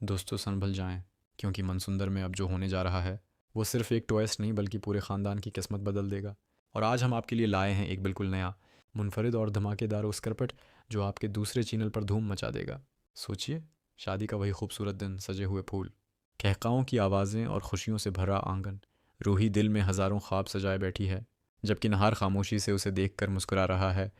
दोस्तों संभल जाएं, क्योंकि मनसुंदर में अब जो होने जा रहा है वो सिर्फ एक ट्विस्ट नहीं बल्कि पूरे ख़ानदान की किस्मत बदल देगा। और आज हम आपके लिए लाए हैं एक बिल्कुल नया, मुनफरिद और धमाकेदार स्क्रप्ट जो आपके दूसरे चैनल पर धूम मचा देगा। सोचिए, शादी का वही खूबसूरत दिन, सजे हुए फूल, कहकाओं की आवाज़ें और खुशियों से भरा आंगन। रूही दिल में हज़ारों ख्वाब सजाए बैठी है, जबकि नहार खामोशी से उसे देख कर मुस्कुरा रहा है।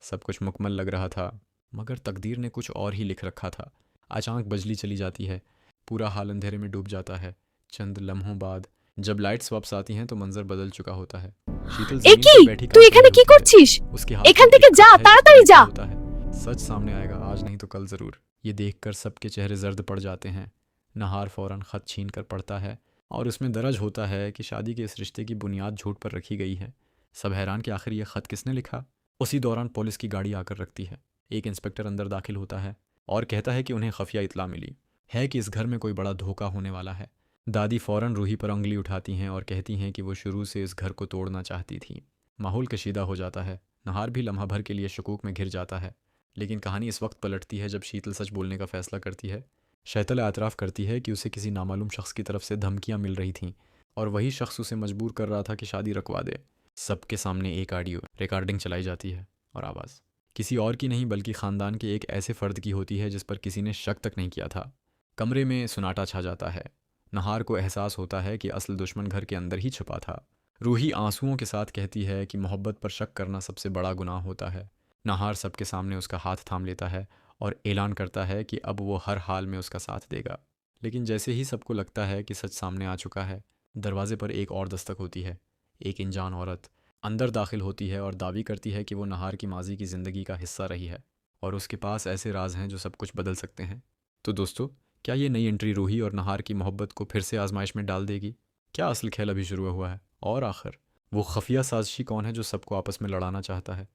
सब कुछ मुकम्मल लग रहा था, मगर तकदीर ने कुछ और ही लिख रखा था। अचानक बिजली चली जाती है, पूरा हाल अंधेरे में डूब जाता है। चंद लम्हों बाद जब लाइट्स वापस आती हैं तो मंजर बदल चुका होता है। शीतल जमीन একি पर बैठी তুই कांप এখানে रही কি होती है। করছিস? उसके हाथ এখান में থেকে एक যা, खत है जिस पर তাড়াতাড়ি लिखा যা। होता है, सच सामने आएगा आज नहीं तो कल ज़रूर। ये देखकर सबके चेहरे जर्द पड़ जाते हैं। नहार फौरन खत छीन कर पढ़ता है और उसमें दर्ज होता है कि शादी के इस रिश्ते की बुनियाद झूठ पर रखी गई है। सब हैरान कि आखिर ये खत किसने लिखा। उसी दौरान पुलिस की गाड़ी आकर रखती है। एक इंस्पेक्टर अंदर दाखिल होता है और कहता है कि उन्हें खुफिया इतला मिली है कि इस घर में कोई बड़ा धोखा होने वाला है। दादी फौरन रूही पर उंगली उठाती हैं और कहती हैं कि वो शुरू से इस घर को तोड़ना चाहती थी। माहौल कशीदा हो जाता है। नहार भी लम्हा भर के लिए शकूक में घिर जाता है, लेकिन कहानी इस वक्त पलटती है जब शीतल सच बोलने का फैसला करती है। शैतल एतराफ़ करती है कि उसे किसी नामालूम शख्स की तरफ से धमकियां मिल रही थीं और वही शख्स उसे मजबूर कर रहा था कि शादी रखवा दे। सबके सामने एक ऑडियो रिकॉर्डिंग चलाई जाती है और आवाज़ किसी और की नहीं बल्कि ख़ानदान के एक ऐसे फ़र्द की होती है जिस पर किसी ने शक तक नहीं किया था। कमरे में सुनाटा छा जाता है। नहार को एहसास होता है कि असल दुश्मन घर के अंदर ही छुपा था। रूही आंसुओं के साथ कहती है कि मोहब्बत पर शक करना सबसे बड़ा गुनाह होता है। नहार सबके सामने उसका हाथ थाम लेता है और ऐलान करता है कि अब वो हर हाल में उसका साथ देगा। लेकिन जैसे ही सबको लगता है कि सच सामने आ चुका है, दरवाजे पर एक और दस्तक होती है। एक अनजान औरत अंदर दाखिल होती है और दावी करती है कि वो नहार की माजी की ज़िंदगी का हिस्सा रही है और उसके पास ऐसे राज हैं जो सब कुछ बदल सकते हैं। तो दोस्तों, क्या ये नई एंट्री रूही और नहार की मोहब्बत को फिर से आजमाइश में डाल देगी? क्या असल खेल अभी शुरू हुआ है? और आखिर वो खुफिया साजिशी कौन है जो सबको आपस में लड़ाना चाहता है?